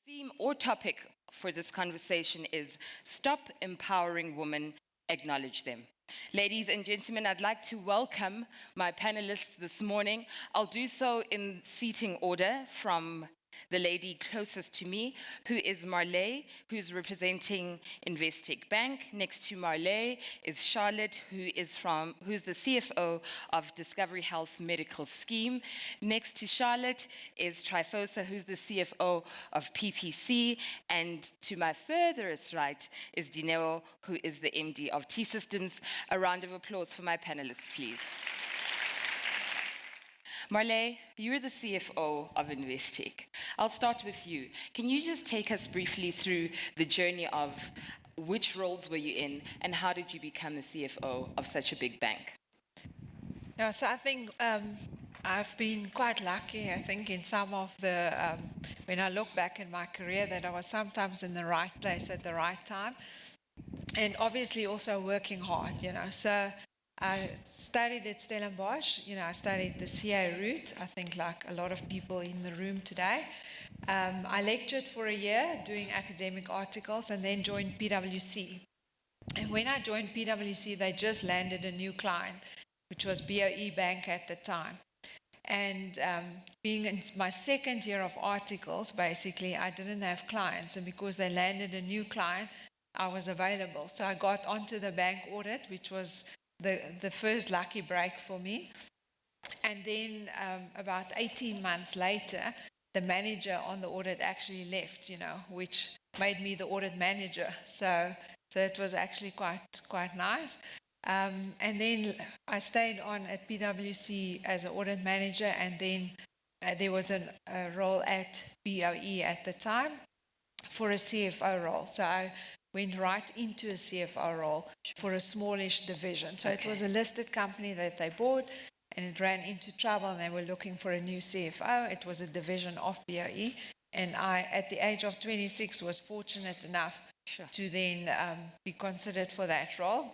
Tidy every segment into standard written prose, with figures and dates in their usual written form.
theme or topic for this conversation is Stop Empowering Women, Acknowledge Them. Ladies and gentlemen, I'd like to welcome my panelists this morning. I'll do so in seating order from the lady closest to me, who is Marlé, who's representing Investec Bank. Next to Marlé is Charlotte, who's the CFO of Discovery Health Medical Scheme. Next to Charlotte is Tryphosa, who's the CFO of PPC. And to my furthest right is Dineo, who is the MD of T-Systems. A round of applause for my panelists, please. Marlé, you're the CFO of Investec. I'll start with you. Can you just take us briefly through the journey of which roles were you in and how did you become the CFO of such a big bank? No, so I think I've been quite lucky, I think, in some of the, when I look back in my career, that I was sometimes in the right place at the right time. And obviously also working hard, So I studied at Stellenbosch, I studied the CA route, I think like a lot of people in the room today. I lectured for a year doing academic articles and then joined PwC. And when I joined PwC, they just landed a new client, which was BOE Bank at the time. And being in my second year of articles, basically, I didn't have clients. And because they landed a new client, I was available. So I got onto the bank audit, which was the first lucky break for me. And then about 18 months later, the manager on the audit actually left, which made me the audit manager. So it was actually quite nice. And then I stayed on at PwC as an audit manager, and then there was a role at BOE at the time for a CFO role. So I went right into a CFO role for a smallish division. So It was a listed company that they bought, and it ran into trouble, and they were looking for a new CFO. It was a division of BOE, and I, at the age of 26, was fortunate enough to then be considered for that role.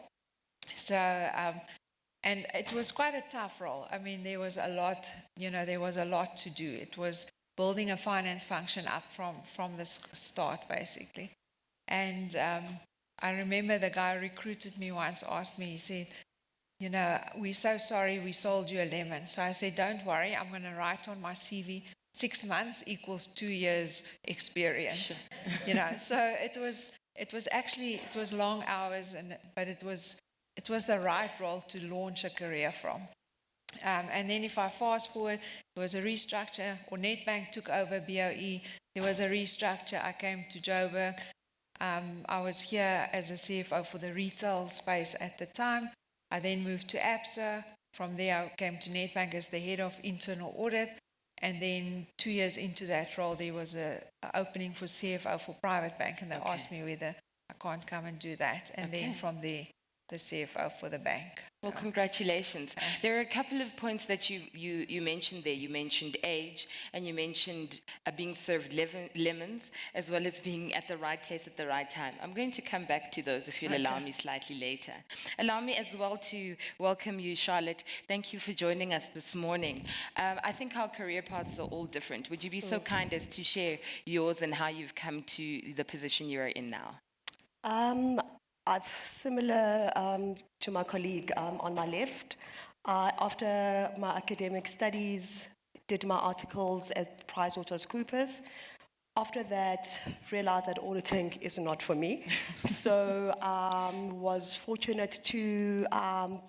So, and it was quite a tough role. I mean, there was a lot, there was a lot to do. It was building a finance function up from the start, basically. And I remember the guy who recruited me once asked me, he said, we're so sorry we sold you a lemon. So I said, don't worry, I'm going to write on my CV, 6 months equals 2 years experience. So it was long hours, but it was the right role to launch a career from. And then if I fast forward, there was a restructure, or Nedbank took over BOE. There was a restructure. I came to Joburg. I was here as a CFO for the retail space at the time. I then moved to ABSA. From there, I came to Nedbank as the head of internal audit. And then 2 years into that role, there was an opening for CFO for private bank, and they asked me whether I can't come and do that. And then from there, the CFO for the bank. Well, congratulations. Thanks. There are a couple of points that you mentioned there. You mentioned age, and you mentioned being served lemons, as well as being at the right place at the right time. I'm going to come back to those, if you'll allow me, slightly later. Allow me as well to welcome you, Charlotte. Thank you for joining us this morning. I think our career paths are all different. Would you be so kind as to share yours and how you've come to the position you are in now? Similar to my colleague on my left. After my academic studies, did my articles at PricewaterhouseCoopers. After that, realized that auditing is not for me. So was fortunate to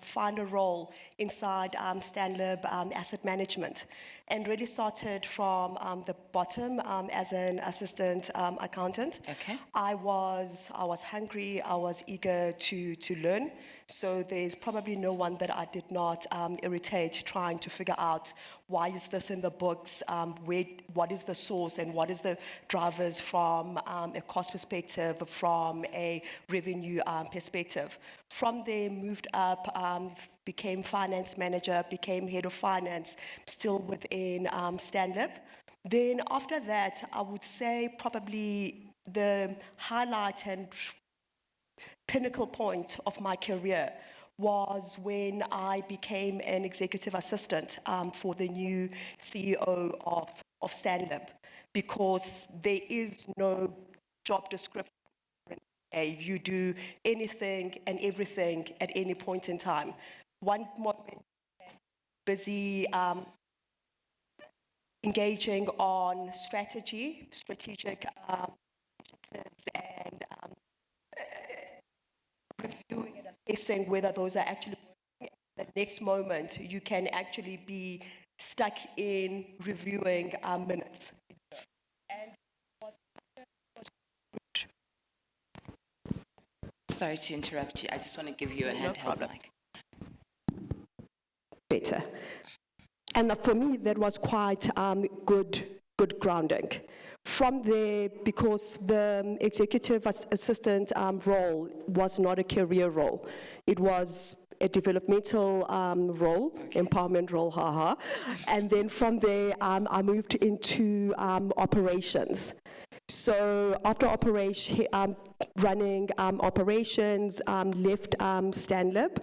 find a role inside STANLIB Asset Management, and really started from the bottom as an assistant accountant. I was hungry, I was eager to learn. So there's probably no one that I did not irritate trying to figure out why is this in the books, what is the source, and what is the drivers from a cost perspective, from a revenue perspective. From there, moved up, became finance manager, became head of finance, still within STANLIB. Then after that, I would say probably the highlight and pinnacle point of my career was when I became an executive assistant for the new CEO of STANLIB. because there is no job description. You do anything and everything at any point in time. One moment busy engaging on strategic and reviewing and assessing whether those are actually working. The next moment, you can actually be stuck in reviewing minutes. And Sorry to interrupt you. I just want to give you a No handheld problem. mic. better. And for me, that was quite good grounding. From there, because the executive assistant role was not a career role, it was a developmental role, empowerment role, haha. And then from there, I moved into operations. So after running operations, left Stanlib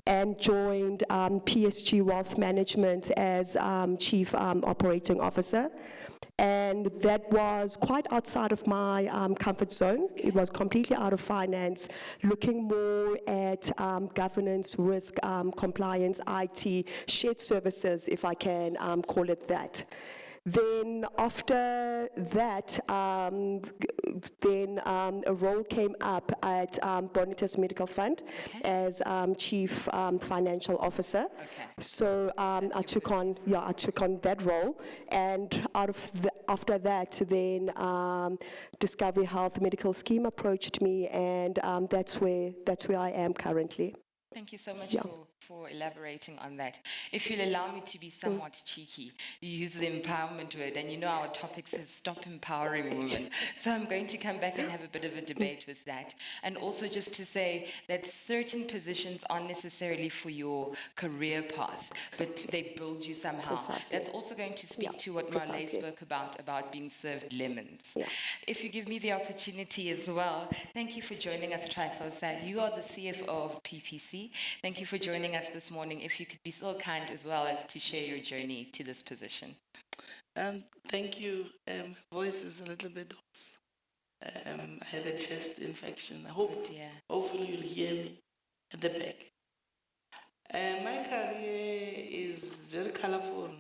and joined PSG Wealth Management as Chief Operating Officer. And that was quite outside of my comfort zone. It was completely out of finance, looking more at governance, risk, compliance, IT, shared services, if I can call it that. Then after that, a role came up at Bonitas Medical Fund as Chief Financial Officer. So I took on that role, and after that, then Discovery Health Medical Scheme approached me, and that's where I am currently. Thank you so much for elaborating on that. If you'll allow me to be somewhat cheeky, you use the empowerment word, and you know our topic says stop empowering women. So I'm going to come back and have a bit of a debate with that. And also just to say that certain positions aren't necessarily for your career path, but they build you somehow. Precisely. That's also going to speak to what Marlé spoke about being served lemons. Yeah. If you give me the opportunity as well, thank you for joining us, Tryphosa. You are the CFO of PPC. Thank you for joining us this morning. If you could be so kind as well as to share your journey to this position. Thank you. Voice is a little bit hoarse. I had a chest infection. Hopefully you'll hear me at the back. My career is very colorful.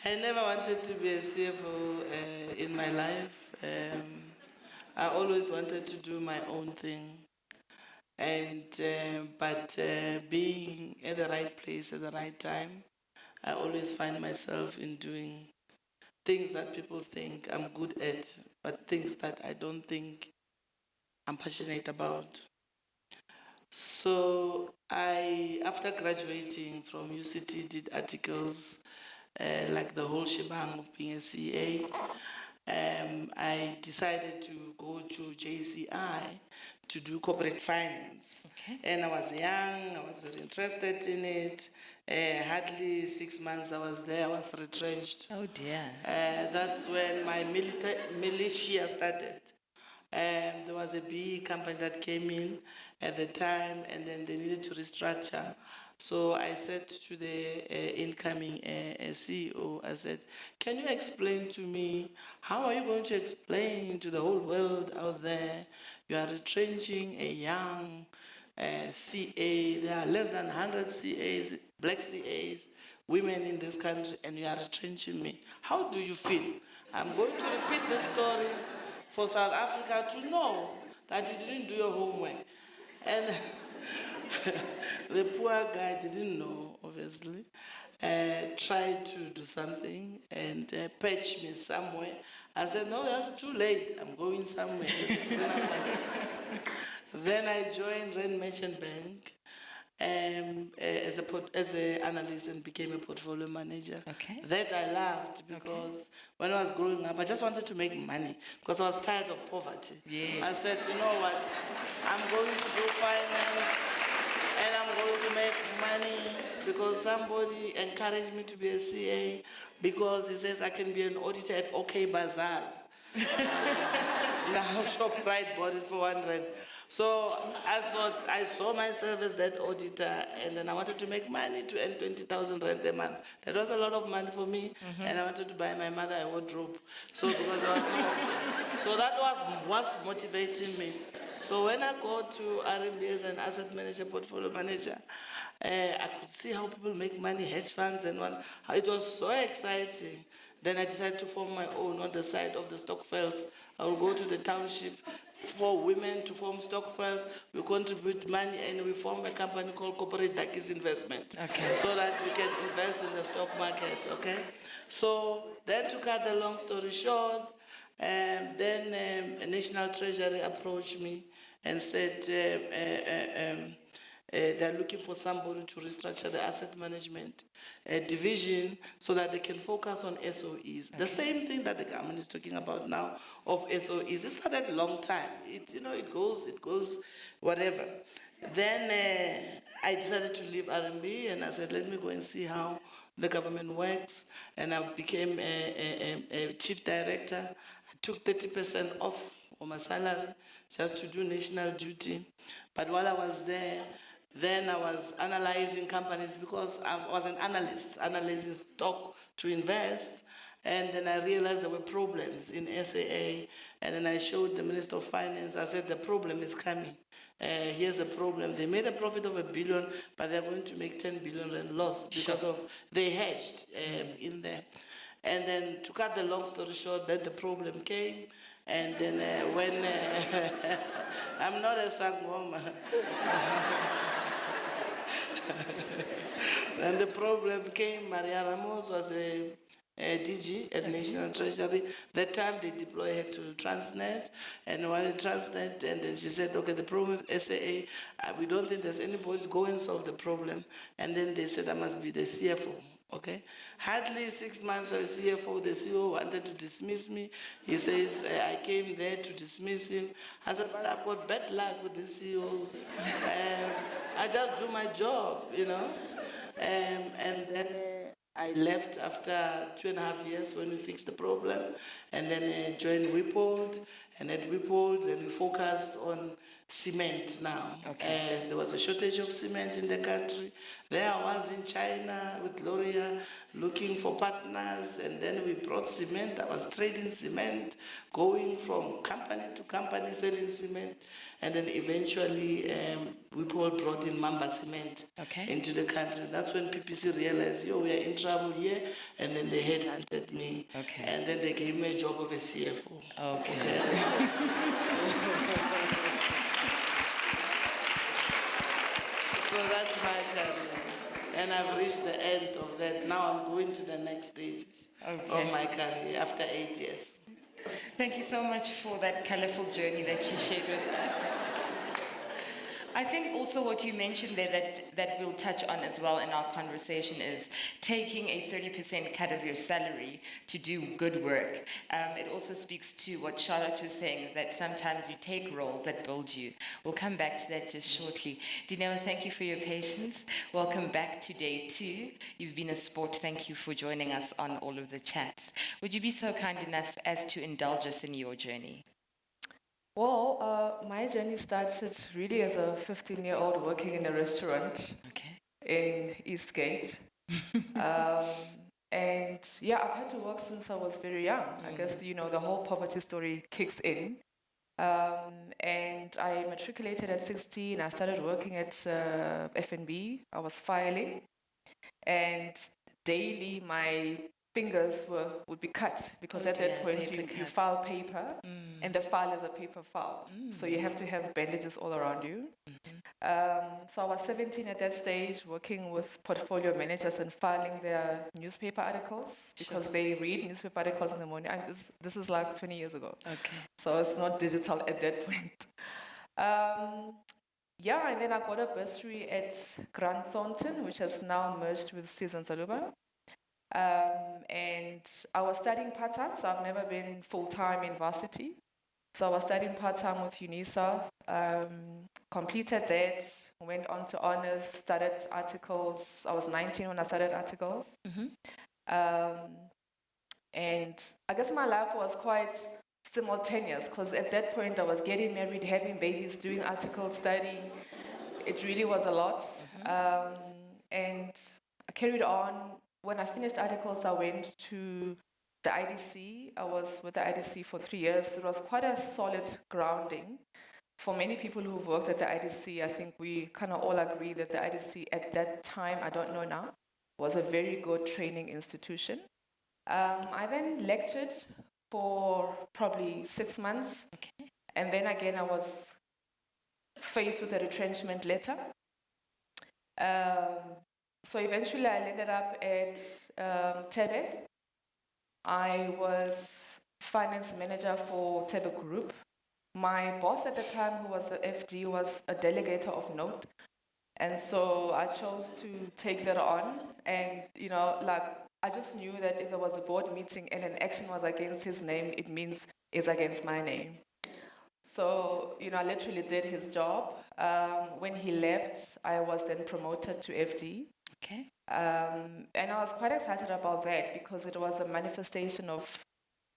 I never wanted to be a CFO in my life. I always wanted to do my own thing. But being at the right place at the right time, I always find myself in doing things that people think I'm good at, but things that I don't think I'm passionate about. So after graduating from UCT, did articles like the whole shebang of being a CA. I decided to go to JCI to do corporate finance. And I was young, I was very interested in it. Hardly 6 months I was there, I was retrenched. Oh dear. That's when my militia started. There was a big company that came in at the time, and then they needed to restructure. So I said to the incoming CEO, I said, can you explain to me, how are you going to explain to the whole world out there, you are retrenching a young CA, there are less than 100 CAs, black CAs, women in this country, and you are retrenching me. How do you feel? I'm going to repeat the story for South Africa to know that you didn't do your homework. And the poor guy didn't know, obviously, tried to do something and patch me somewhere. I said, no, that's too late. I'm going somewhere. Then I joined Rand Merchant Bank as an analyst and became a portfolio manager. That I loved because when I was growing up, I just wanted to make money because I was tired of poverty. I said, you know what, I'm going to do finance and I'm going to make money because somebody encouraged me to be a CA because he says I can be an auditor at OK Bazaars. Now ShopRite bought it for 1 rand. So I thought, I saw myself as that auditor, and then I wanted to make money to earn 20,000 rand a month. That was a lot of money for me, and I wanted to buy my mother a wardrobe. So because I was so that was motivating me. So when I go to RMB as an asset manager, portfolio manager, I could see how people make money, hedge funds and what. It was so exciting. Then I decided to form my own on the side of the stokvels. I will go to the township for women to form stokvels. We contribute money and we form a company called Corporate Dakis Investment. Okay. So that we can invest in the stock market, okay? So then to cut the long story short, then a National Treasury approached me and said they're looking for somebody to restructure the asset management division so that they can focus on SOEs. The same thing that the government is talking about now of SOEs. It started a long time. It goes, whatever. Then I decided to leave RMB and I said, let me go and see how the government works. And I became a chief director. I took 30% off of my salary just to do national duty. But while I was there, then I was analyzing companies because I was an analyst, analyzing stock to invest. And then I realized there were problems in SAA. And then I showed the Minister of Finance, I said, the problem is coming. Here's a problem. They made a profit of 1 billion, but they're going to make 10 billion rand loss because of they hedged in there. And then to cut the long story short, then the problem came. And then when I'm not a Sangoma. And the problem came, Maria Ramos was a DG at National Treasury. That time they deployed her to Transnet, and when Transnet, and then she said, okay, the problem with SAA, we don't think there's anybody go and solve the problem. And then they said I must be the CFO. Okay, hardly 6 months as CFO, the CEO wanted to dismiss me. He says, I came there to dismiss him. I said, but I've got bad luck with the CEOs. I just do my job, And then I left after 2.5 years when we fixed the problem, and then joined Wippold, and at Wippold, and we focused on cement now. Okay. There was a shortage of cement in the country. There I was in China with L'Oreal looking for partners, and then we brought cement. I was trading cement, going from company to company selling cement, and then eventually Wippold brought in Mamba Cement into the country. That's when PPC realized, we are in trouble here, and then they headhunted me, and then they gave me a job of a CFO. Okay. So that's my career. And I've reached the end of that. Now I'm going to the next stages of my career after 8 years. Thank you so much for that colorful journey that you shared with us. I think also what you mentioned there that we'll touch on as well in our conversation is taking a 30% cut of your salary to do good work. It also speaks to what Charlotte was saying, that sometimes you take roles that build you. We'll come back to that just shortly. Dineo, thank you for your patience. Welcome back to day 2. You've been a sport. Thank you for joining us on all of the chats. Would you be so kind enough as to indulge us in your journey? Well, my journey started really as a 15-year-old working in a restaurant in Eastgate. And yeah, I've had to work since I was very young. I guess, the whole poverty story kicks in. And I matriculated at 16. I started working at FNB. I was filing. And daily, my fingers would be cut because at that point you file paper and the file is a paper file. So you have to have bandages all around you. So I was 17 at that stage, working with portfolio managers and filing their newspaper articles because they read newspaper articles in the morning. And this is like 20 years ago. So it's not digital at that point. And then I got a bursary at Grant Thornton, which has now merged with Season Zaluba. And I was studying part-time, so I've never been full-time in varsity. So I was studying part-time with UNISA, completed that, went on to honors, started articles. I was 19 when I started articles. And I guess my life was quite simultaneous, because at that point I was getting married, having babies, doing article study. It really was a lot. And I carried on. When I finished articles, I went to the IDC. I was with the IDC for 3 years. It was quite a solid grounding. For many people who've worked at the IDC, I think we kind of all agree that the IDC at that time, I don't know now, was a very good training institution. I then lectured for probably 6 months. Okay. And then again, I was faced with a retrenchment letter. So eventually I ended up at Tebe. I was finance manager for Tebe Group. My boss at the time, who was the FD, was a delegator of note. And so I chose to take that on. And, I just knew that if there was a board meeting and an action was against his name, it means it's against my name. So, I literally did his job. When he left, I was then promoted to FD. Okay. And I was quite excited about that because it was a manifestation of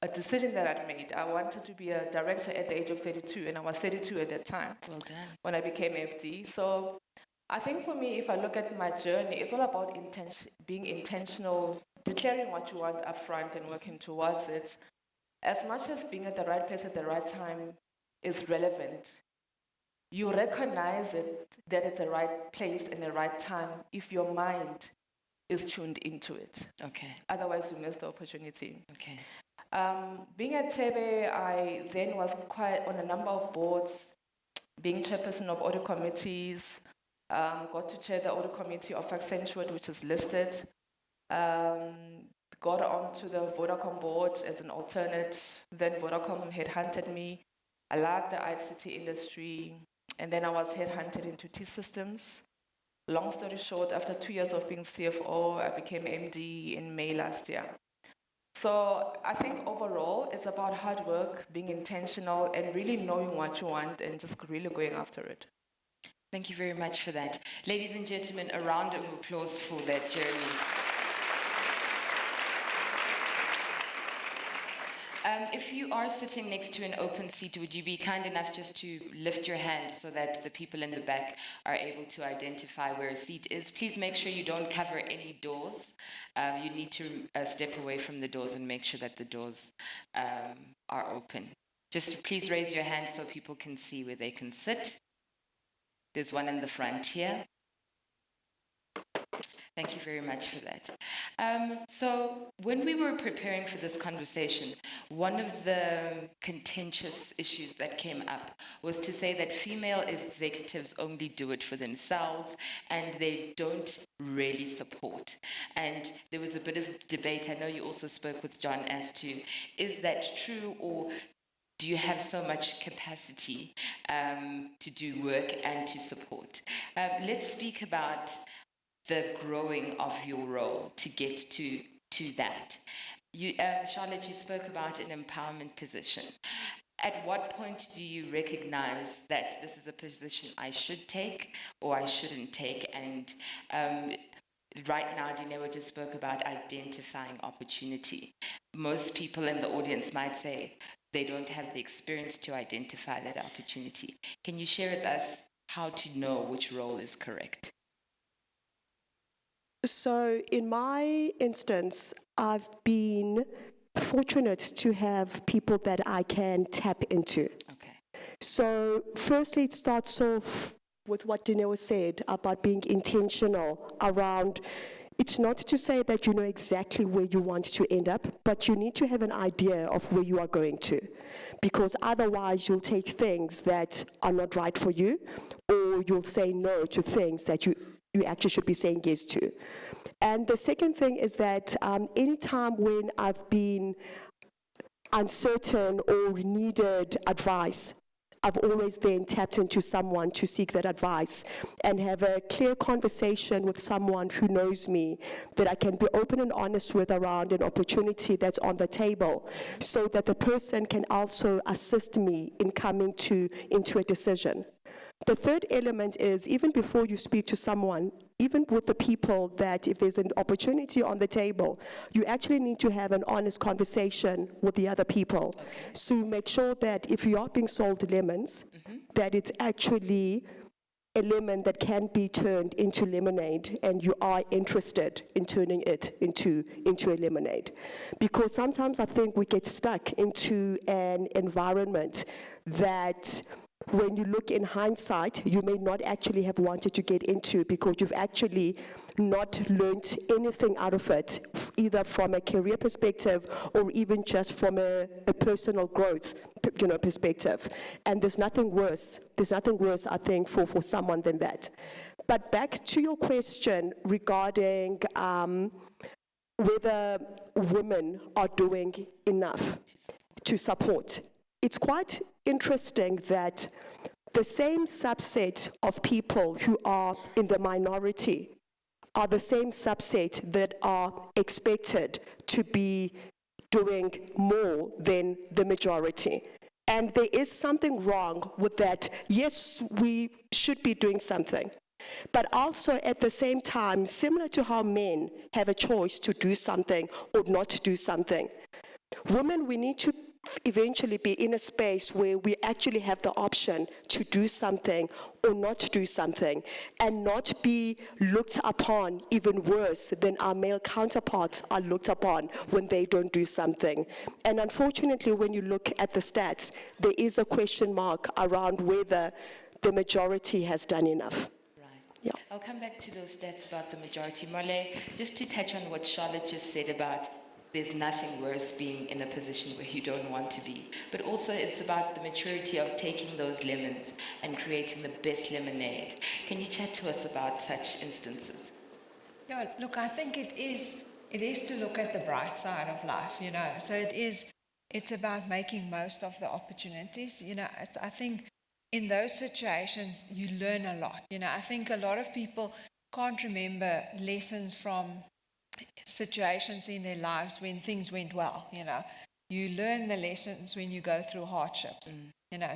a decision that I'd made. I wanted to be a director at the age of 32, and I was 32 at that time. Well done. When I became FD. So I think for me, if I look at my journey, it's all about being intentional, declaring what you want up front and working towards it. As much as being at the right place at the right time is relevant, you recognize that it's the right place and the right time if your mind is tuned into it. Okay. Otherwise, you miss the opportunity. Okay. Being at Tebe, I then was quite on a number of boards, being chairperson of audit committees, got to chair the audit committee of Accenture, which is listed, got onto the Vodacom board as an alternate. Then Vodacom headhunted me. I loved the ICT industry, and then I was headhunted into T-Systems. Long story short, after 2 years of being CFO, I became MD in May last year. So I think overall, it's about hard work, being intentional, and really knowing what you want and just really going after it. Thank you very much for that. Ladies and gentlemen, a round of applause for that journey. If you are sitting next to an open seat, would you be kind enough just to lift your hand so that the people in the back are able to identify where a seat is? Please make sure you don't cover any doors. You need to step away from the doors and make sure that the doors are open. Just please raise your hand so people can see where they can sit. There's one in the front here. Thank you very much for that. So when we were preparing for this conversation, one of the contentious issues that came up was to say that female executives only do it for themselves and they don't really support. And there was a bit of debate. I know you also spoke with John as to, is that true, or do you have so much capacity to do work and to support? Let's speak about the growing of your role to get to that. You, Charlotte, you spoke about an empowerment position. At what point do you recognize that this is a position I should take or I shouldn't take? And right now, Dineo just spoke about identifying opportunity. Most people in the audience might say they don't have the experience to identify that opportunity. Can you share with us how to know which role is correct? So in my instance, I've been fortunate to have people that I can tap into. Okay. So firstly, it starts off with what Dineo said about being intentional around, it's not to say that you know exactly where you want to end up, but you need to have an idea of where you are going to, because otherwise you'll take things that are not right for you, or you'll say no to things that you actually should be saying yes to. And the second thing is that anytime when I've been uncertain or needed advice, I've always then tapped into someone to seek that advice and have a clear conversation with someone who knows me that I can be open and honest with around an opportunity that's on the table, so that the person can also assist me in coming into a decision. The third element is, even before you speak to someone, even with the people, that if there's an opportunity on the table, you actually need to have an honest conversation with the other people. So make sure that if you are being sold lemons, that it's actually a lemon that can be turned into lemonade, and you are interested in turning it into a lemonade. Because sometimes I think we get stuck into an environment that, when you look in hindsight, you may not actually have wanted to get into, because you've actually not learned anything out of it, either from a career perspective or even just from a personal growth, perspective. And there's nothing worse, I think, for someone than that. But back to your question regarding whether women are doing enough to support. It's quite interesting that the same subset of people who are in the minority are the same subset that are expected to be doing more than the majority. And there is something wrong with that. Yes, we should be doing something. But also at the same time, similar to how men have a choice to do something or not to do something, women, we need to eventually be in a space where we actually have the option to do something or not to do something, and not be looked upon even worse than our male counterparts are looked upon when they don't do something. And unfortunately, when you look at the stats, there is a question mark around whether the majority has done enough. Yeah. I'll come back to those stats about the majority. Marlé, just to touch on what Charlotte just said about there's nothing worse being in a position where you don't want to be. But also it's about the maturity of taking those lemons and creating the best lemonade. Can you chat to us about such instances? Yeah, look, I think it is to look at the bright side of life, So it's about making most of the opportunities. I think in those situations, you learn a lot. I think a lot of people can't remember lessons from situations in their lives when things went well. You learn the lessons when you go through hardships.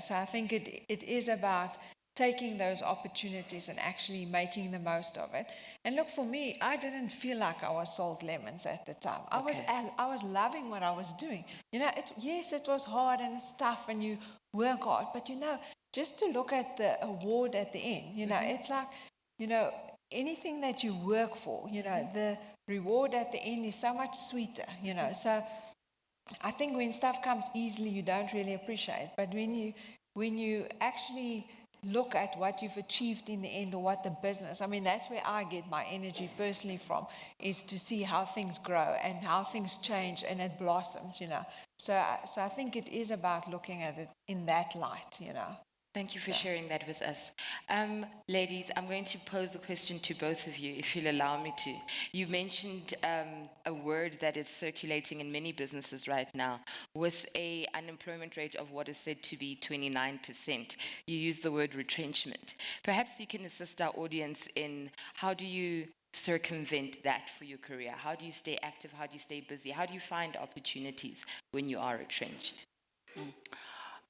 So I think it is about taking those opportunities and actually making the most of it. And look, for me, I didn't feel like I was sold lemons at the time. I was loving what I was doing. Yes, it was hard and it's tough and you work hard, but just to look at the award at the end, it's like, anything that you work for, the reward at the end is so much sweeter, So I think when stuff comes easily, you don't really appreciate. But when you actually look at what you've achieved in the end, or what the business, that's where I get my energy personally from, is to see how things grow and how things change and it blossoms, So I think it is about looking at it in that light, Thank you for sharing that with us. Ladies, I'm going to pose a question to both of you, if you'll allow me to. You mentioned a word that is circulating in many businesses right now, with an unemployment rate of what is said to be 29%. You use the word retrenchment. Perhaps you can assist our audience in how do you circumvent that for your career? How do you stay active? How do you stay busy? How do you find opportunities when you are retrenched?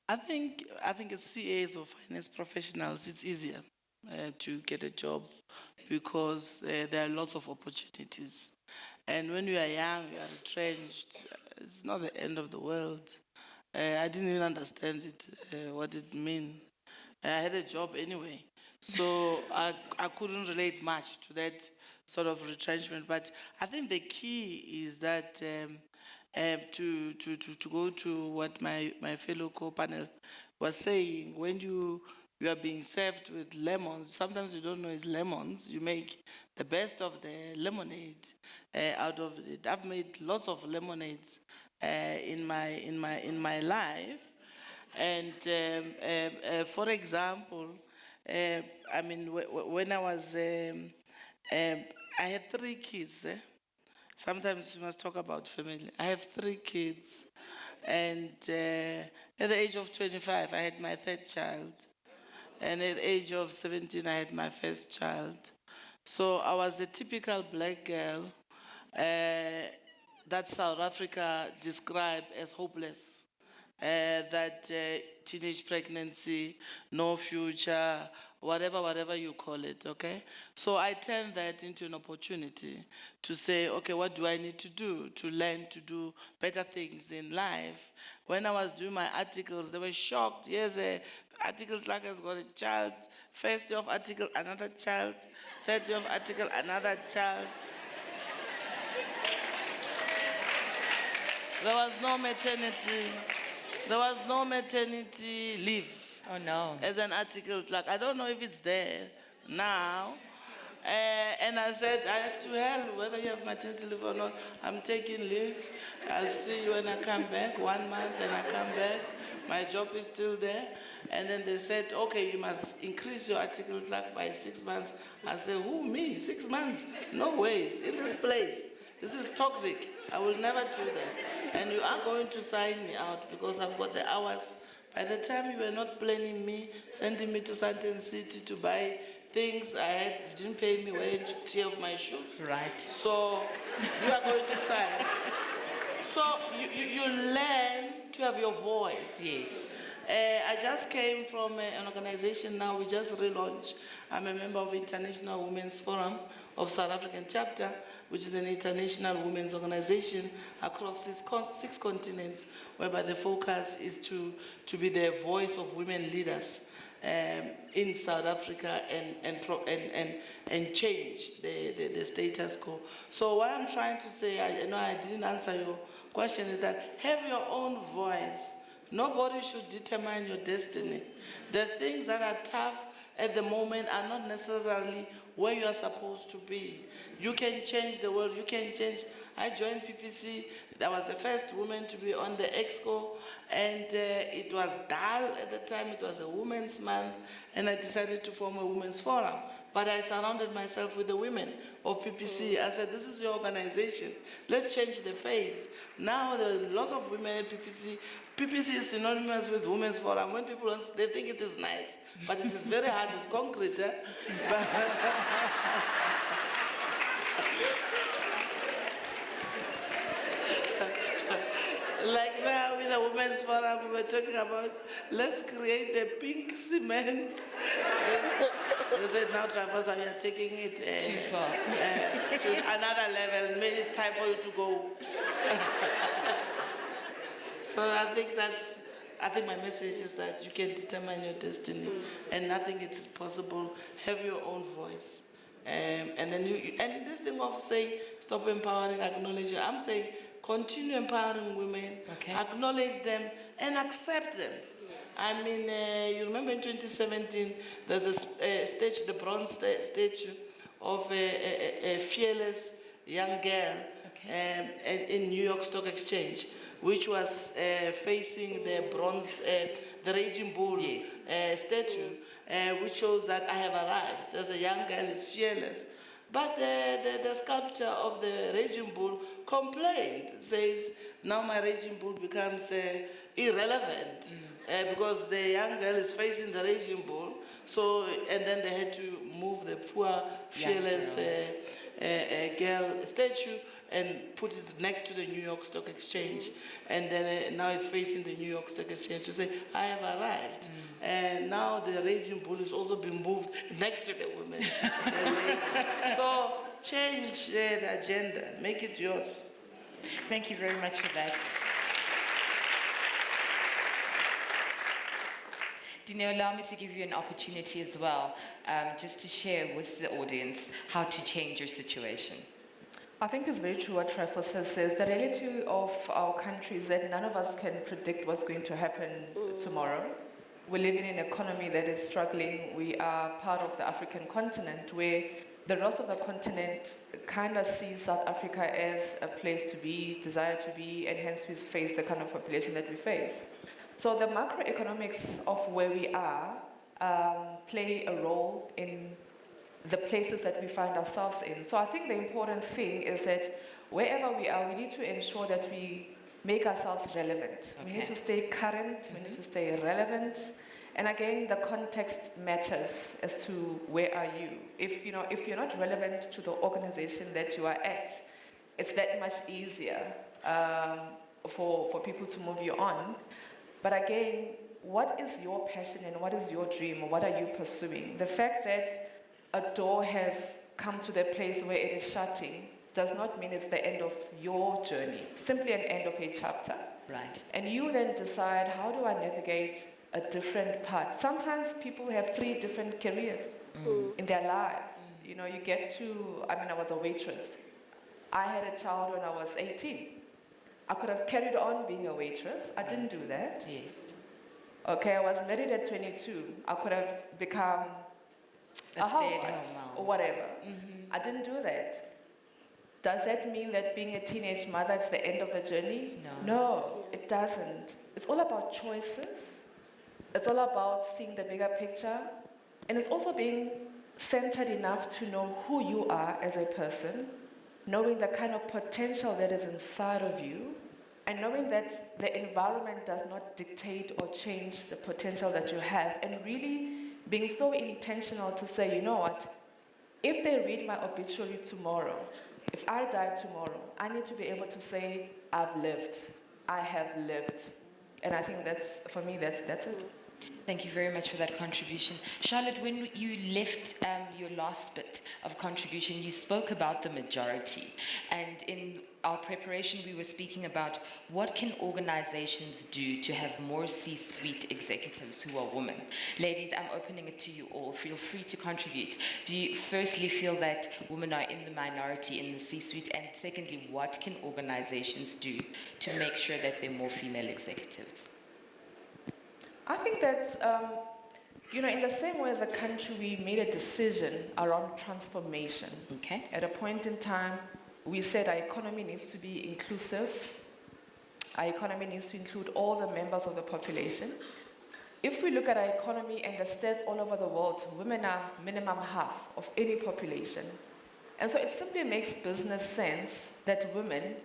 I think as CAs or finance professionals, it's easier to get a job because there are lots of opportunities. And when you are young, you are retrenched, it's not the end of the world. I didn't even understand it, what it meant. I had a job anyway, so I couldn't relate much to that sort of retrenchment. But I think the key is that to go to what my fellow co-panel was saying, when you are being served with lemons, sometimes you don't know it's lemons, you make the best of the lemonade out of it. I've made lots of lemonades in my life. And for example, when I was, I had 3 kids. Sometimes we must talk about family. I have 3 kids. And at the age of 25, I had my 3rd child. And at the age of 17, I had my 1st child. So I was the typical black girl that South Africa described as hopeless. That teenage pregnancy, no future, whatever you call it, okay? So I turned that into an opportunity to say, okay, what do I need to do to learn to do better things in life? When I was doing my articles, they were shocked. Yes, article clerk has got a child, first year of article, another child, third year of article, another child. There was no maternity leave. Oh, no. As an article clerk. I don't know if it's there now. And I said, I have to hell whether you have maternity leave or not. I'm taking leave. I'll see you when I come back. 1 month and I come back. My job is still there. And then they said, okay, you must increase your article clerk by 6 months. I said, who, me? 6 months? No ways. In this place. This is toxic. I will never do that. And you are going to sign me out because I've got the hours. By the time you were not planning me, sending me to Sandton City to buy things, you didn't pay me wage, tear of my shoes. Right. So you are going to sign. So you learn to have your voice. Yes. I just came from an organization now, we just relaunched. I'm a member of International Women's Forum of South African chapter, which is an international women's organization across 6 continents, whereby the focus is to be the voice of women leaders in South Africa and change the status quo. So what I'm trying to say, I know I didn't answer your question, is that have your own voice. Nobody should determine your destiny. The things that are tough at the moment are not necessarily where you are supposed to be. You can change the world, you can change. I joined PPC, I was the first woman to be on the EXCO, and it was dull at the time, it was a women's month, and I decided to form a women's forum. But I surrounded myself with the women of PPC. I said, this is your organization, let's change the face. Now there are lots of women at PPC. PPC is synonymous with Women's Forum. When people, they think it is nice, but it is very hard, it's concrete. Like now with the Women's Forum, we were talking about, let's create the pink cement. They said, now Tryphosa, we are taking it Too far. to another level. Maybe it's time for you to go. So I think my message is that you can determine your destiny, and nothing is possible. Have your own voice, and then and this thing of saying stop empowering, acknowledge. I'm saying continue empowering women, okay. Acknowledge them, and accept them. I mean, you remember in 2017, there's a statue, the bronze statue of a fearless young girl in New York Stock Exchange, which was facing the bronze, the Raging Bull statue, which shows that I have arrived. There's a young girl is fearless. But the sculpture of the Raging Bull complained. It says, now my Raging Bull becomes irrelevant because the young girl is facing the Raging Bull. So, and then they had to move the poor, fearless girl statue and put it next to the New York Stock Exchange. And then now it's facing the New York Stock Exchange to say, I have arrived. And now the Raging Bull is also being moved next to the women. So change the agenda, make it yours. Thank you very much for that. Dineo, allow me to give you an opportunity as well, just to share with the audience how to change your situation. I think it's very true what Tryphosa says. The reality of our country is that none of us can predict what's going to happen tomorrow. We live in an economy that is struggling. We are part of the African continent where the rest of the continent kind of sees South Africa as a place to be, desire to be, and hence we face the kind of population that we face. So the macroeconomics of where we are play a role in the places that we find ourselves in. So I think the important thing is that wherever we are, we need to ensure that we make ourselves relevant. We need to stay current, we need to stay relevant. And again, the context matters as to where are you. If you're not relevant to the organization that you are at, it's that much easier for people to move you on. But again, what is your passion and what is your dream? What are you pursuing? The fact that a door has come to the place where it is shutting does not mean it's the end of your journey, simply an end of a chapter. Right. And you then decide, how do I navigate a different path? Sometimes people have 3 different careers in their lives. You know, you get to, I was a waitress. I had a child when I was 18. I could have carried on being a waitress. I didn't do that. Yes. Okay, I was married at 22. I could have become a housewife stay-at-home mom. or whatever. I didn't do that. Does that mean that being a teenage mother is the end of the journey? No, it doesn't. It's all about choices. It's all about seeing the bigger picture. And it's also being centered enough to know who you are as a person, knowing the kind of potential that is inside of you, and knowing that the environment does not dictate or change the potential that you have, and really being so intentional to say, you know what, if they read my obituary tomorrow, if I die tomorrow, I need to be able to say, I've lived, I have lived. And I think that's, for me, that's it. Thank you very much for that contribution. Charlotte, when you left your last bit of contribution, you spoke about the majority. And in our preparation, we were speaking about what can organizations do to have more C-suite executives who are women. Ladies, I'm opening it to you all. Feel free to contribute. Do you firstly feel that women are in the minority in the C-suite? And secondly, what can organizations do to make sure that there are more female executives? I think that, in the same way as a country, we made a decision around transformation. Okay. At a point in time, we said our economy needs to be inclusive. Our economy needs to include all the members of the population. If we look at our economy and the stats all over the world, women are minimum half of any population. And so it simply makes business sense that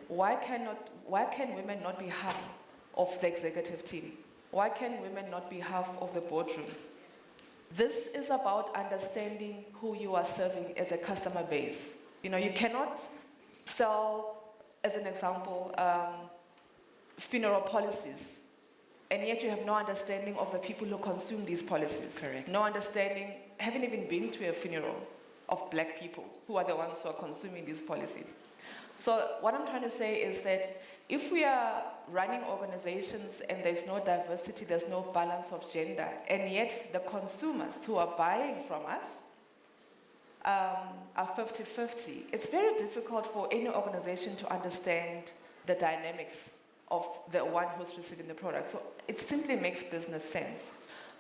why can women not be half of the executive team? Why can women not be half of the boardroom? This is about understanding who you are serving as a customer base. You cannot sell, as an example, funeral policies, and yet you have no understanding of the people who consume these policies. Correct. No understanding, haven't even been to a funeral of black people who are the ones who are consuming these policies. So what I'm trying to say is that if we are running organizations and there's no diversity, there's no balance of gender, and yet the consumers who are buying from us are 50-50, it's very difficult for any organization to understand the dynamics of the one who's receiving the product. So it simply makes business sense.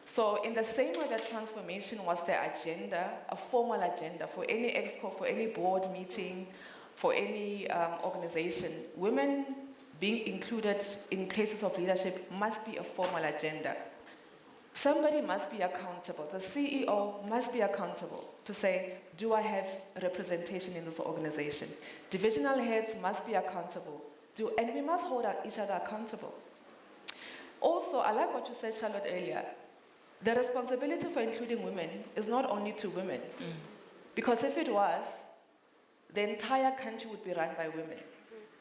So in the same way that transformation was the agenda, a formal agenda for any exco, for any board meeting, for any organization, women being included in places of leadership must be a formal agenda. Somebody must be accountable. The CEO must be accountable to say, do I have representation in this organization? Divisional heads must be accountable. And we must hold each other accountable. Also, I like what you said, Charlotte, earlier. The responsibility for including women is not only to women. Because if it was, the entire country would be run by women.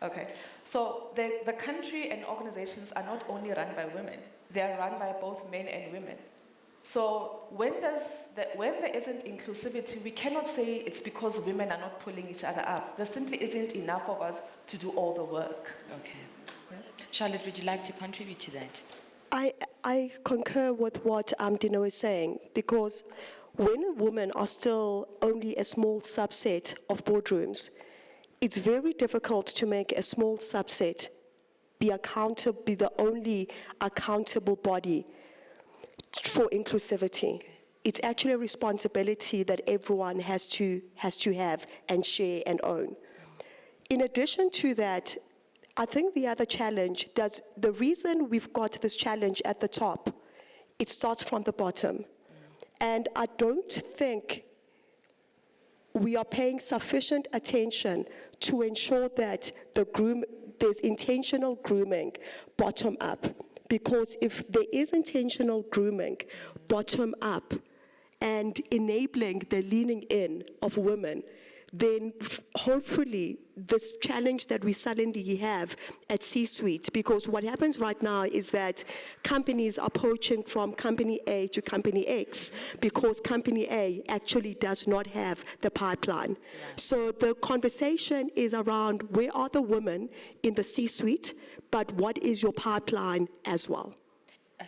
Okay, so the country and organizations are not only run by women, they are run by both men and women. So when there isn't inclusivity, we cannot say it's because women are not pulling each other up. There simply isn't enough of us to do all the work. Okay. Yeah. Charlotte, would you like to contribute to that? I concur with what Dineo is saying, because when women are still only a small subset of boardrooms, it's very difficult to make a small subset be the only accountable body for inclusivity. Okay. It's actually a responsibility that everyone has to have and share and own. In addition to that, I think the other challenge, the reason we've got this challenge at the top, it starts from the bottom. And I don't think we are paying sufficient attention to ensure that there's intentional grooming bottom up. Because if there is intentional grooming bottom up and enabling the leaning in of women, then hopefully this challenge that we suddenly have at C-suite, because what happens right now is that companies are poaching from company A to company X because company A actually does not have the pipeline. So the conversation is around where are the women in the C-suite, but what is your pipeline as well?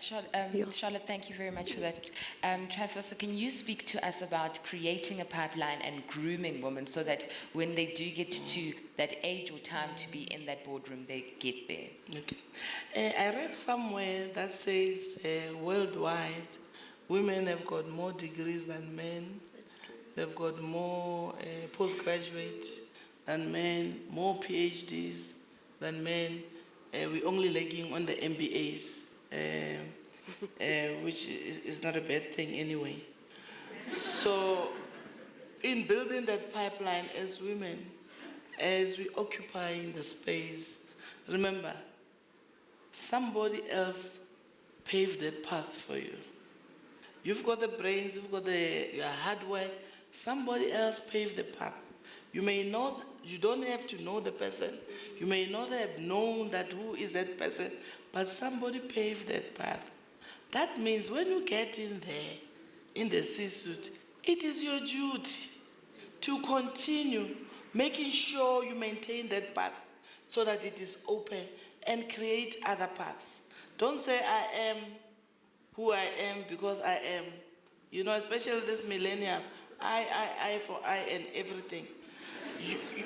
Charlotte, thank you very much for that. Tryphosa, can you speak to us about creating a pipeline and grooming women so that when they do get to that age or time to be in that boardroom, they get there? Okay. I read somewhere that says worldwide, women have got more degrees than men. They've got more postgraduate than men, more PhDs than men. We're only lagging on the MBAs. Which is not a bad thing anyway. So, in building that pipeline as women, as we occupy in the space, remember, somebody else paved that path for you. You've got the brains, you've got your hard work, somebody else paved the path. You may not, you don't have to know the person, you may not have known that who is that person, but somebody paved that path. That means when you get in there, in the C-suite, it is your duty to continue making sure you maintain that path so that it is open and create other paths. Don't say I am who I am because I am. You know, especially this millennial, I for I and everything.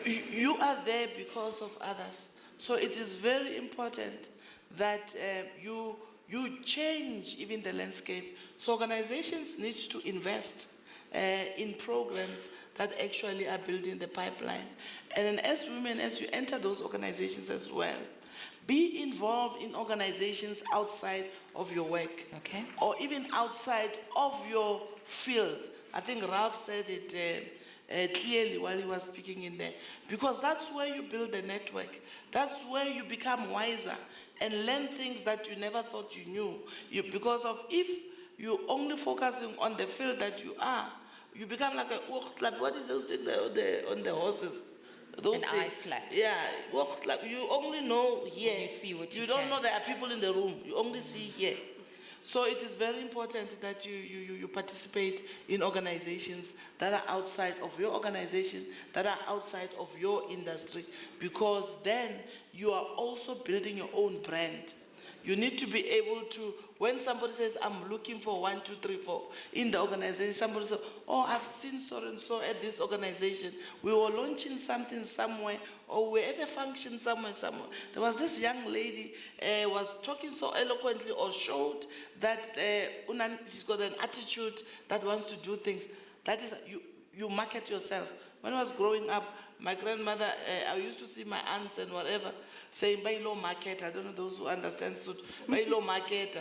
You are there because of others. So it is very important that you change even the landscape. So organizations need to invest in programs that actually are building the pipeline. And then as women, as you enter those organizations as well, be involved in organizations outside of your work, or even outside of your field. I think Ralph said it clearly while he was speaking in there, because that's where you build a network. That's where you become wiser and learn things that you never thought you knew. Because of if you're only focusing on the field that you are, you become like what is those things on the horses? Those An eye flap. Yeah, you only know here. You see what you don't know there are people in the room. You only see here. So it is very important that you participate in organizations that are outside of your organization, that are outside of your industry, because then you are also building your own brand. You need to be able to, when somebody says, I'm looking for 1, 2, 3, 4 in the organization, somebody says, oh, I've seen so and so at this organization. We were launching something somewhere, or we're at a function somewhere. There was this young lady was talking so eloquently, or showed that she's got an attitude that wants to do things. That is, you market yourself. When I was growing up, my grandmother, I used to see my aunts and whatever, saying, buy low market. I don't know those who understand suit. Buy low market.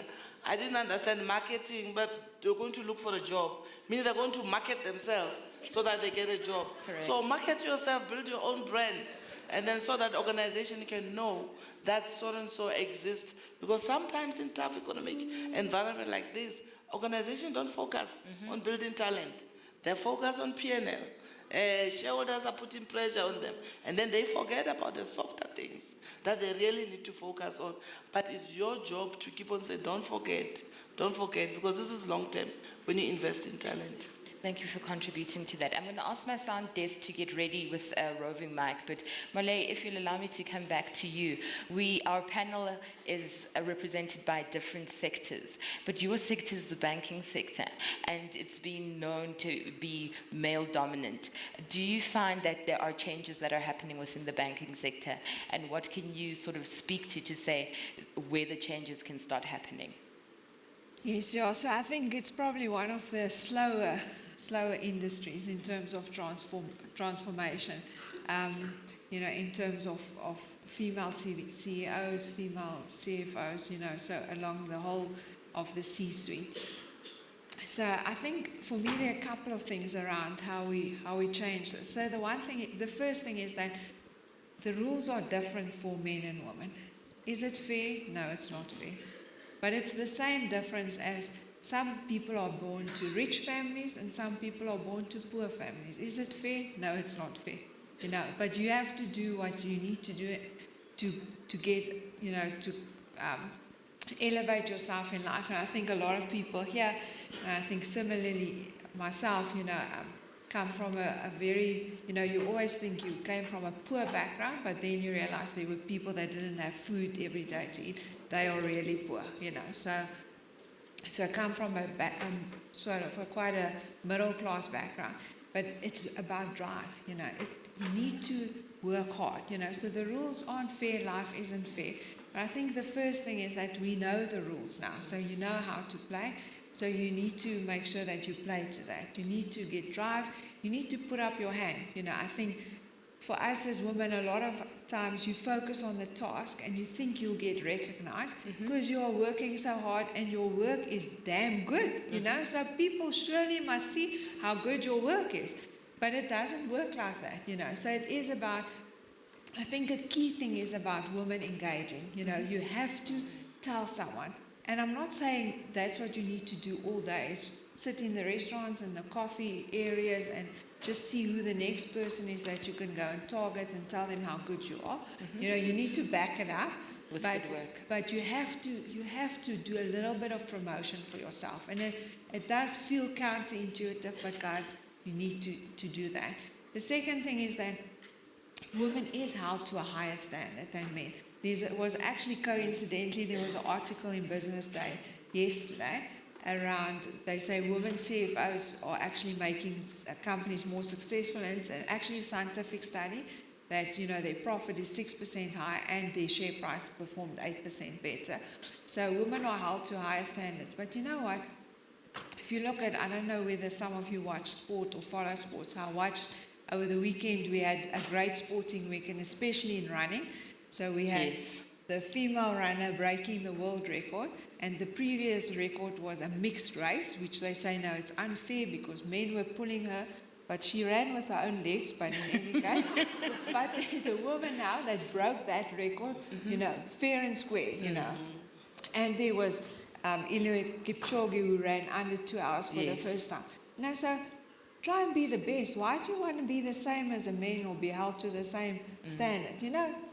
I didn't understand marketing, but they're going to look for a job. Meaning they're going to market themselves so that they get a job. Correct. So market yourself, build your own brand, and then so that the organization can know that so-and-so exists. Because sometimes in tough economic environment like this, organizations don't focus on building talent. They focus on P&L. Shareholders are putting pressure on them, and then they forget about the softer things that they really need to focus on. But it's your job to keep on saying, don't forget, because this is long term when you invest in talent. Thank you for contributing to that. I'm going to ask my sound desk to get ready with a roving mic, but Marlé, if you'll allow me to come back to you. Our panel is represented by different sectors, but your sector is the banking sector, and it's been known to be male dominant. Do you find that there are changes that are happening within the banking sector, and what can you sort of speak to say where the changes can start happening? Yes, yeah, so I think it's probably one of the slower industries in terms of transformation, in terms of female CEOs, female CFOs, so along the whole of the C-suite. So I think for me there are a couple of things around how we change this. So the first thing is that the rules are different for men and women. Is it fair? No, it's not fair. But it's the same difference as some people are born to rich families and some people are born to poor families. Is it fair? No, it's not fair. But you have to do what you need to do to get, to elevate yourself in life. And I think a lot of people here, and I think similarly myself, come from a very, you always think you came from a poor background, but then you realize there were people that didn't have food every day to eat. They are really poor, So I come from sort of quite a middle class background, but it's about drive, you need to work hard, So the rules aren't fair, life isn't fair. But I think the first thing is that we know the rules now, so you know how to play. So you need to make sure that you play to that. You need to get drive. You need to put up your hand. I think for us as women, a lot of times you focus on the task and you think you'll get recognized because you are working so hard and your work is damn good, So people surely must see how good your work is. But it doesn't work like that, So it is about, I think a key thing is about women engaging. You have to tell someone. And I'm not saying that's what you need to do all day, is sit in the restaurants and the coffee areas and just see who the next person is that you can go and target and tell them how good you are. You need to back it up. With good work. But you have to do a little bit of promotion for yourself. And it does feel counterintuitive, but guys, you need to do that. The second thing is that women is held to a higher standard than men. There was actually coincidentally, there was an article in Business Day yesterday around, they say women CFOs are actually making companies more successful, and it's actually a scientific study that, their profit is 6% higher and their share price performed 8% better. So women are held to higher standards. But you know what? If you look at, I don't know whether some of you watch sport or follow sports. I watched over the weekend, we had a great sporting weekend, especially in running. So we had the female runner breaking the world record, and the previous record was a mixed race, which they say, no, it's unfair because men were pulling her, but she ran with her own legs, but in any case. But there's a woman now that broke that record, fair and square, And there was Eliud Kipchoge, who ran under 2 hours for the first time. So try and be the best. Why do you want to be the same as a man or be held to the same standard?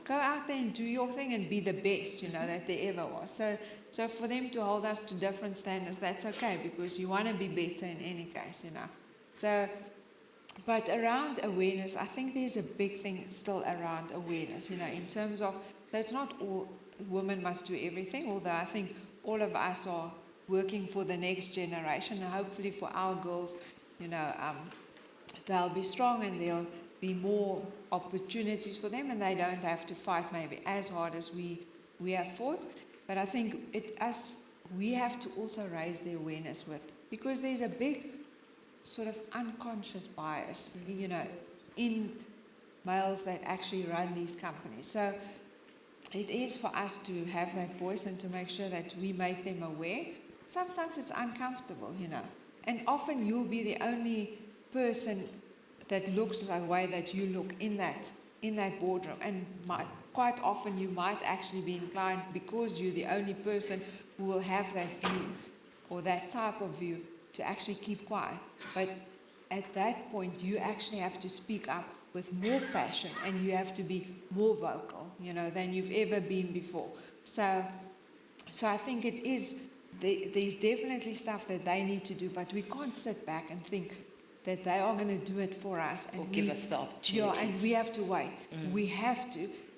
Go out there and do your thing and be the best, that there ever was. So for them to hold us to different standards, that's okay, because you want to be better in any case, So, but around awareness, I think there's a big thing still around awareness, in terms of, that's not all women must do everything, although I think all of us are working for the next generation, and hopefully for our girls, they'll be strong and there'll be more opportunities for them, and they don't have to fight maybe as hard as we have fought. But I think we have to also raise the awareness because there's a big sort of unconscious bias, in males that actually run these companies. So it is for us to have that voice and to make sure that we make them aware. Sometimes it's uncomfortable, and often you'll be the only person that looks the way that you look in that boardroom, and quite often you might actually be inclined, because you're the only person who will have that view or that type of view, to actually keep quiet. But at that point, you actually have to speak up with more passion, and you have to be more vocal, than you've ever been before. So I think it is, there's definitely stuff that they need to do, but we can't sit back and think that they are going to do it for us. And or give us the opportunities. Yeah, and we have to wait.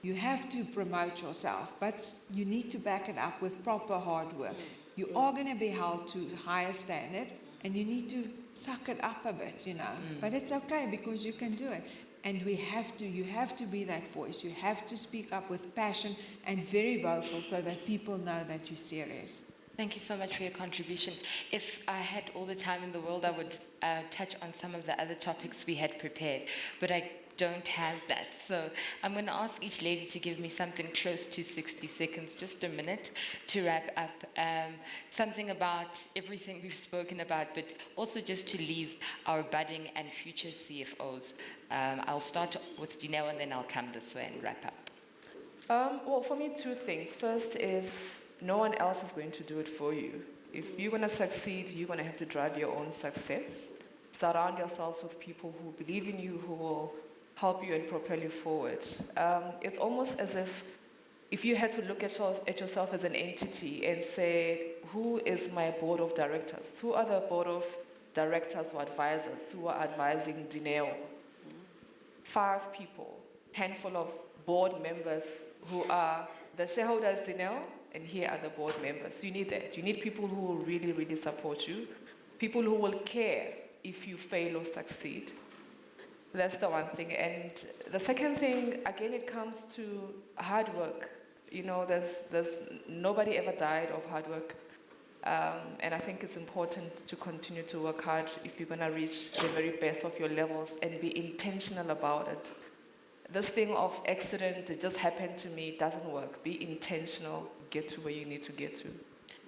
You have to promote yourself, but you need to back it up with proper hard work. You are going to be held to higher standards, and you need to suck it up a bit, But it's okay, because you can do it. And you have to be that voice. You have to speak up with passion and very vocal, so that people know that you're serious. Thank you so much for your contribution. If I had all the time in the world, I would touch on some of the other topics we had prepared, but I don't have that. So I'm going to ask each lady to give me something close to 60 seconds, just a minute, to wrap up. Something about everything we've spoken about, but also just to leave our budding and future CFOs. I'll start with Dineo, and then I'll come this way and wrap up. Well, for me, two things. First is, no one else is going to do it for you. If you're going to succeed, you're going to have to drive your own success. Surround yourselves with people who believe in you, who will help you and propel you forward. It's almost as if you had to look at yourself as an entity and say, who is my board of directors? Who are the board of directors or advisors who are advising Dineo? 5 people, handful of board members who are the shareholders Dineo, and here are the board members. You need that. You need people who will really, really support you, people who will care if you fail or succeed. That's the one thing. And the second thing, again, it comes to hard work. You know, there's nobody ever died of hard work. And I think it's important to continue to work hard if you're going to reach the very best of your levels and be intentional about it. This thing of accident, it just happened to me, doesn't work. Be intentional, get to where you need to get to.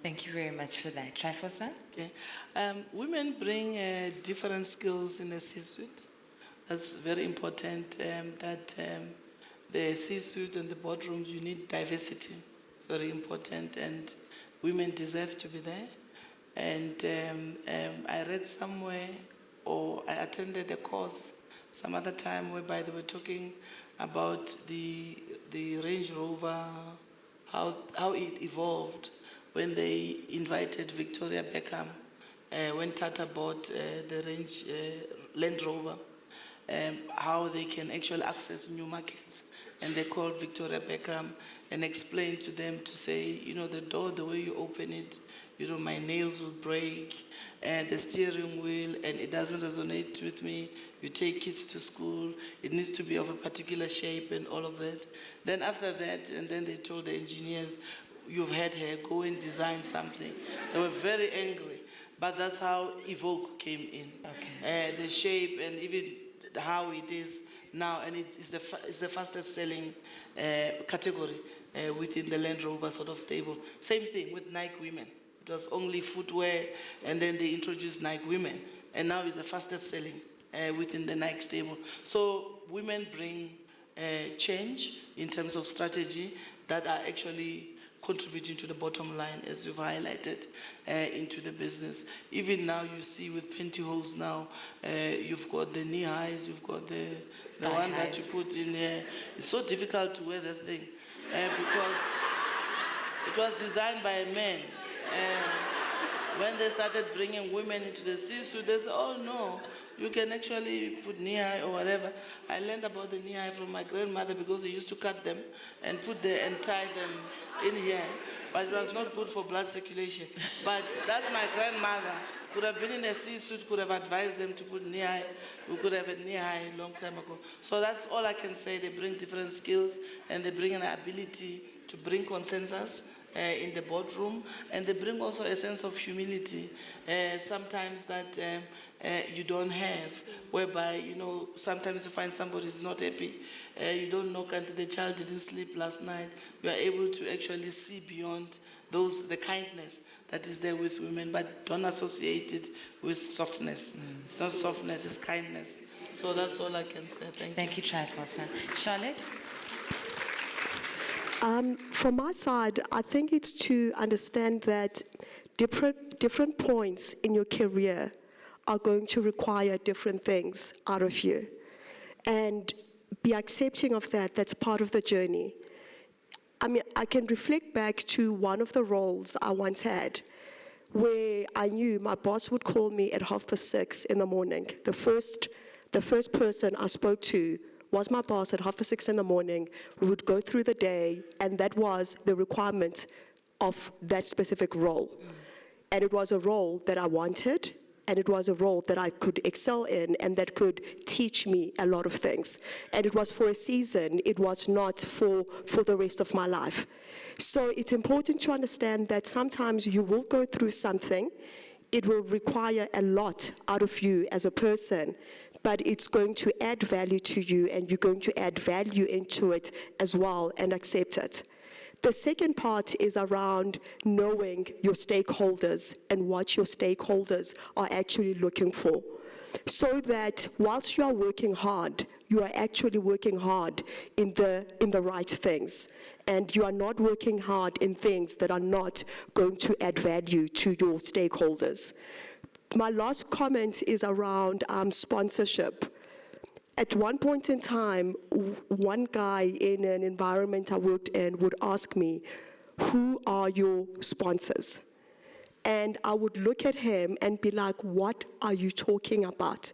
Thank you very much for that. Tryphosa? Okay. Women bring different skills in the C-suite. That's very important, that the C-suite and the boardrooms, you need diversity. It's very important, and women deserve to be there. And I read somewhere, or I attended a course some other time whereby they were talking about the Range Rover, how it evolved when they invited Victoria Beckham, when Tata bought the Land Rover, how they can actually access new markets. And they called Victoria Beckham and explained to them to say, you know, the door, the way you open it, you know, my nails will break, and the steering wheel, and it doesn't resonate with me. You take kids to school, it needs to be of a particular shape and all of that. Then after that, and then they told the engineers, you've had her, go and design something. They were very angry, but that's how Evoque came in. Okay. The shape and even how it is now, and it's the fastest selling category within the Land Rover sort of stable. Same thing with Nike Women. It was only footwear, and then they introduced Nike Women, and now it's the fastest selling within the Nike stable. So women bring change in terms of strategy that are actually contributing to the bottom line, as you've highlighted, into the business. Even now, you see with pantyhose now, you've got the knee highs, you've got the one that you put in there. It's so difficult to wear the thing because it was designed by a man. When they started bringing women into the C-suite, they said, oh no, you can actually put knee high or whatever. I learned about the knee high from my grandmother because they used to cut them and and tie them in here, but it was not good for blood circulation. But that's my grandmother. Could have been in a C-suite, could have advised them to put knee high. We could have a knee high a long time ago. So that's all I can say. They bring different skills, and they bring an ability to bring consensus in the boardroom, and they bring also a sense of humility, sometimes that you don't have, whereby, you know, sometimes you find somebody is not happy, you don't know until the child didn't sleep last night. You are able to actually see beyond the kindness that is there with women, but don't associate it with softness. It's not softness, it's kindness. So that's all I can say. Thank you. Thank you, Tryphosa. Charlotte? From my side, I think it's to understand that different points in your career are going to require different things out of you. And be accepting of that, that's part of the journey. I mean, I can reflect back to one of the roles I once had, where I knew my boss would call me at 6:30 in the morning. The first person I spoke to was my boss at 6:30 in the morning. We would go through the day, and that was the requirement of that specific role. And it was a role that I wanted, and it was a role that I could excel in, and that could teach me a lot of things. And it was for a season, it was not for the rest of my life. So it's important to understand that sometimes you will go through something, it will require a lot out of you as a person, but it's going to add value to you, and you're going to add value into it as well and accept it. The second part is around knowing your stakeholders and what your stakeholders are actually looking for, so that whilst you are working hard, you are actually working hard in the right things. and you are not working hard in things that are not going to add value to your stakeholders. My last comment is around sponsorship. At one point in time, one guy in an environment I worked in would ask me, "Who are your sponsors?" And I would look at him and be like, "What are you talking about?"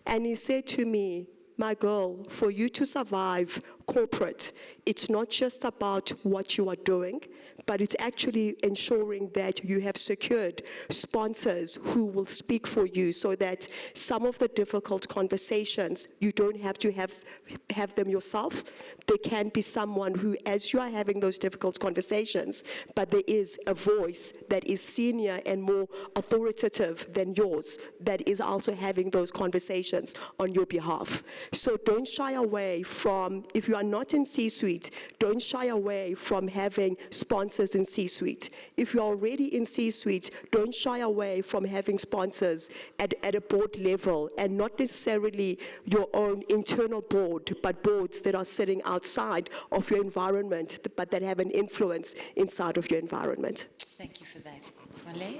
And he said to me, "My girl, for you to survive corporate, it's not just about what you are doing, but it's actually ensuring that you have secured sponsors who will speak for you so that some of the difficult conversations, you don't have to have them yourself. There can be someone who, as you are having those difficult conversations, but there is a voice that is senior and more authoritative than yours that is also having those conversations on your behalf." So don't shy away from, if you are not in C-suite, don't shy away from having sponsors in C-suite. If you're already in C-suite, don't shy away from having sponsors at a board level, and not necessarily your own internal board, but boards that are sitting outside of your environment, but that have an influence inside of your environment. Thank you for that. Marlé?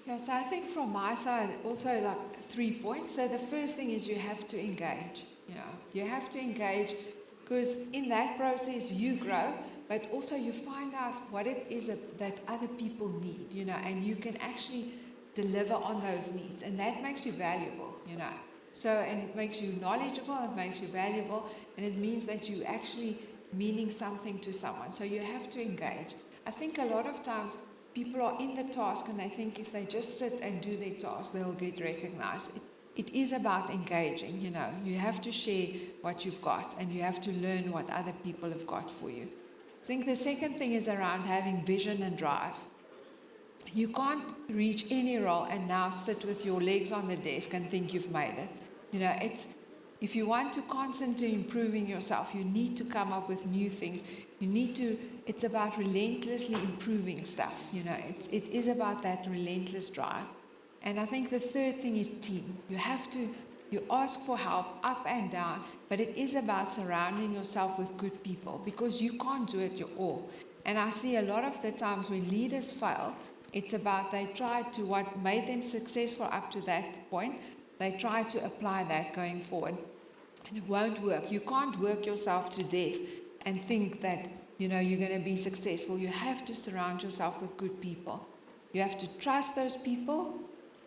Yeah, so I think from my side, also like 3 points. So the first thing is you have to engage. You have to engage because in that process you grow, but also you find out what it is that other people need, and you can actually deliver on those needs, and that makes you valuable, So, and it makes you knowledgeable, it makes you valuable, and it means that you actually meaning something to someone. So you have to engage. I think a lot of times people are in the task and they think if they just sit and do their task, they'll get recognized. It is about engaging, You have to share what you've got and you have to learn what other people have got for you. I think the second thing is around having vision and drive. You can't reach any role and now sit with your legs on the desk and think you've made it. If you want to constantly improving yourself, you need to come up with new things. It's about relentlessly improving stuff, It is about that relentless drive. And I think the third thing is team. You ask for help up and down, but it is about surrounding yourself with good people because you can't do it all. And I see a lot of the times when leaders fail, it's about they tried to what made them successful up to that point. They try to apply that going forward. And it won't work. You can't work yourself to death and think that, you're going to be successful. You have to surround yourself with good people. You have to trust those people.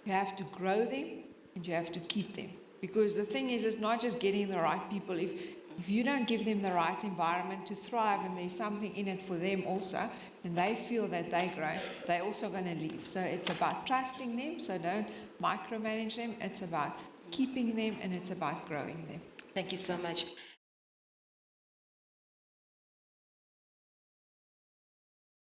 You have to grow them. And you have to keep them. Because the thing is, it's not just getting the right people. If you don't give them the right environment to thrive and there's something in it for them also, and they feel that they grow, they're also going to leave. So it's about trusting them, so don't micromanage them. It's about keeping them, and it's about growing them. Thank you so much.